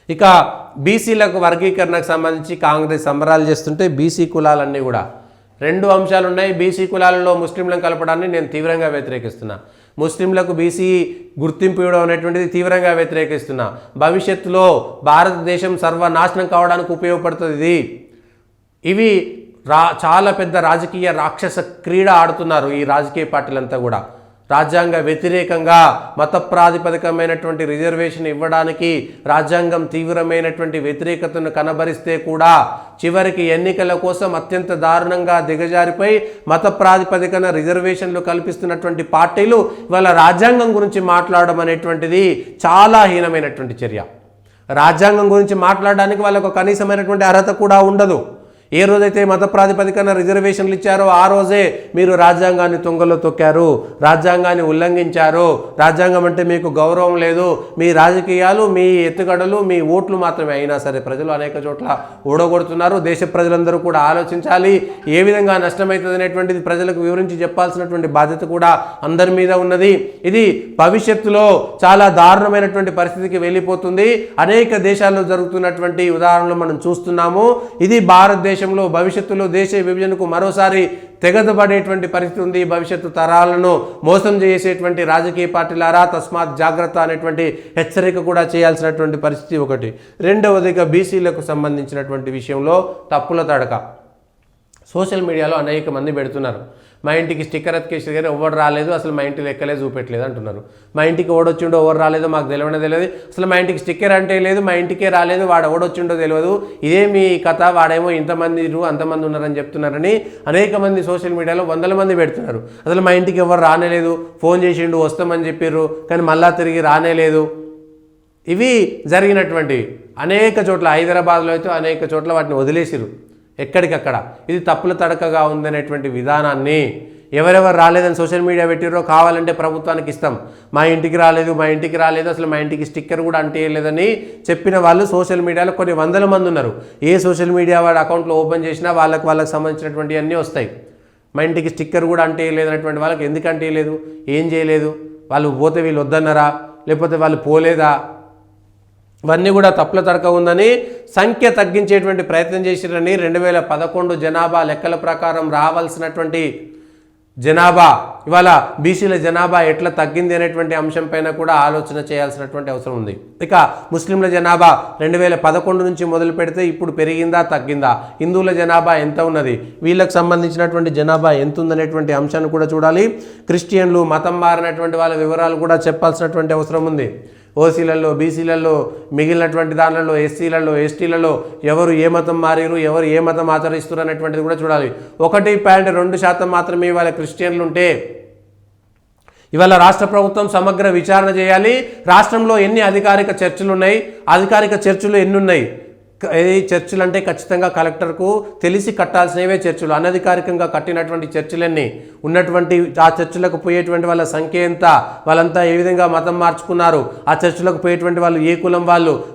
ఇక బీసీలకు వర్గీకరణకు సంబంధించి కాంగ్రెస్ సంబరాలు చేస్తుంటే బీసీ కులాలన్నీ కూడా రెండు అంశాలు ఉన్నాయి. బీసీ కులాలలో ముస్లింలను కలపడాన్ని నేను తీవ్రంగా వ్యతిరేకిస్తున్నా. ముస్లింలకు బీసీ గుర్తింపు ఇవ్వడం అనేటువంటిది తీవ్రంగా వ్యతిరేకిస్తున్నా. భవిష్యత్తులో భారతదేశం సర్వనాశనం కావడానికి ఉపయోగపడుతుంది. ఇవి చాలా పెద్ద రాజకీయ రాక్షస క్రీడ ఆడుతున్నారు ఈ రాజకీయ పార్టీలంతా కూడా. రాజ్యాంగ వ్యతిరేకంగా మత ప్రాతిపదికమైనటువంటి రిజర్వేషన్ ఇవ్వడానికి రాజ్యాంగం తీవ్రమైనటువంటి వ్యతిరేకతను కనబరిస్తే కూడా చివరికి ఎన్నికల కోసం అత్యంత దారుణంగా దిగజారిపోయి మత ప్రాతిపదికన రిజర్వేషన్లు కల్పిస్తున్నటువంటి పార్టీలు ఇవాళ రాజ్యాంగం గురించి మాట్లాడడం అనేటువంటిది చాలా హీనమైనటువంటి చర్య. రాజ్యాంగం గురించి మాట్లాడడానికి వాళ్ళకు కనీసమైనటువంటి అర్హత కూడా ఉండదు. ఏ రోజైతే మత ప్రాతిపదికన రిజర్వేషన్లు ఇచ్చారో ఆ రోజే మీరు రాజ్యాంగాన్ని తుంగలో తొక్కారు, రాజ్యాంగాన్ని ఉల్లంఘించారు. రాజ్యాంగం అంటే మీకు గౌరవం లేదు. మీ రాజకీయాలు, మీ ఎత్తుగడలు, మీ ఓట్లు మాత్రమే. అయినా సరే ప్రజలు అనేక చోట్ల ఓడగొడుతున్నారు. దేశ ప్రజలందరూ కూడా ఆలోచించాలి. ఏ విధంగా నష్టమవుతుంది అనేటువంటిది ప్రజలకు వివరించి చెప్పాల్సినటువంటి బాధ్యత కూడా అందరి మీద ఉన్నది. ఇది భవిష్యత్తులో చాలా దారుణమైనటువంటి పరిస్థితికి వెళ్ళిపోతుంది. అనేక దేశాల్లో జరుగుతున్నటువంటి ఉదాహరణలు మనం చూస్తున్నాము. ఇది భారతదేశం భవిష్యత్తులో దేశ విభజనకు మరోసారి తెగదబడేటువంటి పరిస్థితి ఉంది. భవిష్యత్తు తరాలను మోసం చేసేటువంటి రాజకీయ పార్టీలారా తస్మాత్ జాగ్రత్త అనేటువంటి హెచ్చరిక కూడా చేయాల్సినటువంటి పరిస్థితి ఒకటి. రెండవదిగా బీసీలకు సంబంధించినటువంటి విషయంలో తప్పుల తడక సోషల్ మీడియాలో అనేక మంది పెడుతున్నారు. మా ఇంటికి స్టిక్కర్ అతికేసి కానీ ఎవరు రాలేదు, అసలు మా ఇంటి లెక్కలే చూపెట్టలేదు అంటున్నారు. మా ఇంటికి ఓడొచ్చిండో ఎవరు రాలేదో మాకు తెలియదు, అసలు మా ఇంటికి స్టిక్కర్ అంటే లేదు, మా ఇంటికే రాలేదు, వాడు ఓడొచ్చిండో తెలియదు, ఇదే మీ కథ, వాడేమో ఇంతమంది అంతమంది ఉన్నారని చెప్తున్నారని అనేక మంది సోషల్ మీడియాలో వందల మంది పెడుతున్నారు. అసలు మా ఇంటికి ఎవరు రానేలేదు, ఫోన్ చేసిండు వస్తామని చెప్పారు కానీ మళ్ళా తిరిగి రానేలేదు. ఇవి జరిగినటువంటివి అనేక చోట్ల. హైదరాబాద్లో అయితే అనేక చోట్ల వాటిని వదిలేసిరు ఎక్కడికక్కడ. ఇది తప్పుల తడకగా ఉందనేటువంటి విధానాన్ని ఎవరెవరు రాలేదని సోషల్ మీడియా పెట్టిరో కావాలంటే ప్రభుత్వానికి ఇస్తాం, మా ఇంటికి రాలేదు, అసలు మా ఇంటికి స్టిక్కర్ కూడా అంటేయలేదని చెప్పిన వాళ్ళు సోషల్ మీడియాలో కొన్ని వందల మంది ఉన్నారు. ఏ సోషల్ మీడియా వాడి అకౌంట్లో ఓపెన్ చేసినా వాళ్ళకి సంబంధించినటువంటి అన్నీ వస్తాయి. మా ఇంటికి స్టిక్కర్ కూడా అంటేయలేదనేటువంటి వాళ్ళకి ఎందుకు అంటేయలేదు, ఏం చేయలేదు, వాళ్ళు పోతే వీళ్ళు వద్దన్నారా, లేకపోతే వాళ్ళు పోలేదా, ఇవన్నీ కూడా తప్పుల తడక ఉందని సంఖ్య తగ్గించేటువంటి ప్రయత్నం చేసిరని 2011 జనాభా లెక్కల ప్రకారం రావాల్సినటువంటి జనాభా ఇవాళ బీసీల జనాభా ఎట్లా తగ్గింది అనేటువంటి అంశం పైన కూడా ఆలోచన చేయాల్సినటువంటి అవసరం ఉంది. ఇక ముస్లింల జనాభా 2011 నుంచి మొదలు పెడితే ఇప్పుడు పెరిగిందా తగ్గిందా, హిందువుల జనాభా ఎంత ఉన్నది, వీళ్ళకి సంబంధించినటువంటి జనాభా ఎంత ఉందనేటువంటి అంశాన్ని కూడా చూడాలి. క్రిస్టియన్లు మతం మారినటువంటి వాళ్ళ వివరాలు కూడా చెప్పాల్సినటువంటి అవసరం ఉంది. ఓసీలలో, బీసీలలో, మిగిలినటువంటి దానిలలో, ఎస్సీలలో, ఎస్టీలలో ఎవరు ఏ మతం మారిరు, ఎవరు ఏ మతం ఆచరిస్తున్నారు అనేటువంటిది కూడా చూడాలి. 1.2% మాత్రమే ఇవాళ క్రిస్టియన్లు ఉంటే ఇవాళ రాష్ట్ర ప్రభుత్వం సమగ్ర విచారణ చేయాలి. రాష్ట్రంలో ఎన్ని అధికారిక చర్చిలు ఉన్నాయి, అధికారిక చర్చిలు ఎన్ని ఉన్నాయి, ఈ చర్చిలు అంటే ఖచ్చితంగా కలెక్టర్కు తెలిసి కట్టాల్సినవే చర్చిలు, అనధికారికంగా కట్టినటువంటి చర్చిలన్నీ ఉన్నటువంటి ఆ చర్చిలకు పోయేటువంటి వాళ్ళ సంఖ్య ఎంత, వాళ్ళంతా ఏ విధంగా మతం మార్చుకున్నారు, ఆ చర్చిలకు పోయేటువంటి వాళ్ళు ఏ కులం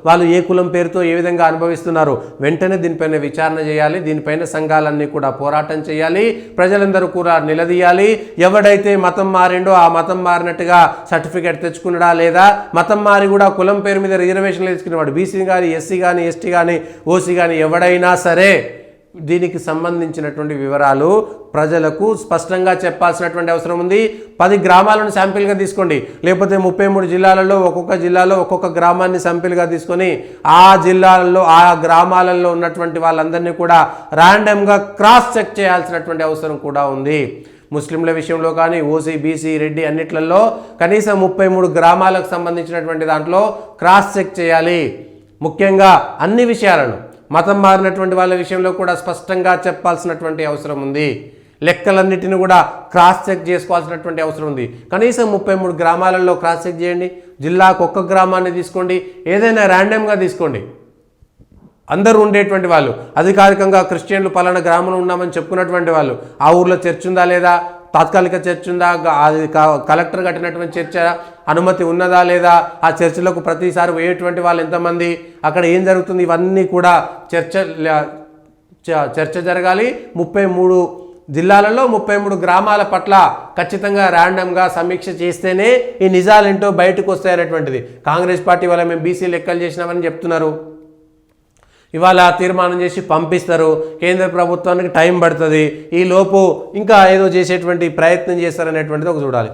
వాళ్ళు ఏ కులం పేరుతో ఏ విధంగా అనుభవిస్తున్నారు, వెంటనే దీనిపైన విచారణ చేయాలి. దీనిపైన సంఘాలన్నీ కూడా పోరాటం చేయాలి, ప్రజలందరూ కూడా నిలదీయాలి. ఎవడైతే మతం మారిండో ఆ మతం మారినట్టుగా సర్టిఫికేట్ తెచ్చుకున్నాడా లేదా, మతం మారి కూడా కులం పేరు మీద రిజర్వేషన్లు తెచ్చుకునేవాడు బీసీ కానీ, ఎస్సీ కానీ, ఎస్టీ కానీ, ఓసీ కానీ ఎవడైనా సరే దీనికి సంబంధించినటువంటి వివరాలు ప్రజలకు స్పష్టంగా చెప్పాల్సినటువంటి అవసరం ఉంది. 10 గ్రామాలను శాంపిల్గా తీసుకోండి, లేకపోతే 33 జిల్లాలలో ఒక్కొక్క జిల్లాలో ఒక్కొక్క గ్రామాన్ని శాంపిల్గా తీసుకొని ఆ జిల్లాలలో ఆ గ్రామాలలో ఉన్నటువంటి వాళ్ళందరినీ కూడా ర్యాండమ్గా క్రాస్ చెక్ చేయాల్సినటువంటి అవసరం కూడా ఉంది. ముస్లింల విషయంలో కానీ ఓసీ, బీసీ, రెడ్డి అన్నిట్లలో కనీసం 33 గ్రామాలకు సంబంధించినటువంటి దాంట్లో క్రాస్ చెక్ చేయాలి. ముఖ్యంగా అన్ని విషయాలను మతం మారినటువంటి వాళ్ళ విషయంలో కూడా స్పష్టంగా చెప్పాల్సినటువంటి అవసరం ఉంది. లెక్కలన్నిటిని కూడా క్రాస్ చెక్ చేసుకోవాల్సినటువంటి అవసరం ఉంది. కనీసం 33 గ్రామాలలో క్రాస్ చెక్ చేయండి. జిల్లాకు ఒక్క గ్రామాన్ని తీసుకోండి, ఏదైనా ర్యాండమ్గా తీసుకోండి. అందరూ ఉండేటువంటి వాళ్ళు, అధికారికంగా క్రిస్టియన్లు పలానా గ్రామంలో ఉన్నామని చెప్పుకున్నటువంటి వాళ్ళు, ఆ ఊర్లో చర్చ్ ఉందా లేదా, తాత్కాలిక చర్చ్ ఉందా, అది కలెక్టర్ కట్టినటువంటి చర్చ అనుమతి ఉన్నదా లేదా, ఆ చర్చిలకు ప్రతిసారి పోయేటువంటి వాళ్ళు ఎంతమంది, అక్కడ ఏం జరుగుతుంది, ఇవన్నీ కూడా చర్చ జరగాలి. 33 జిల్లాలలో 33 గ్రామాల పట్ల ఖచ్చితంగా ర్యాండమ్గా సమీక్ష చేస్తేనే ఈ నిజాలేంటో బయటకు వస్తాయనేటువంటిది కాంగ్రెస్ పార్టీ వాళ్ళ మేము బీసీ లెక్కలు చేసినామని చెప్తున్నారు. ఇవాళ తీర్మానం చేసి పంపిస్తారు, కేంద్ర ప్రభుత్వానికి టైం పడుతుంది, ఈ లోపు ఇంకా ఏదో చేసేటువంటి ప్రయత్నం చేస్తారనేటువంటిది ఒక చూడాలి.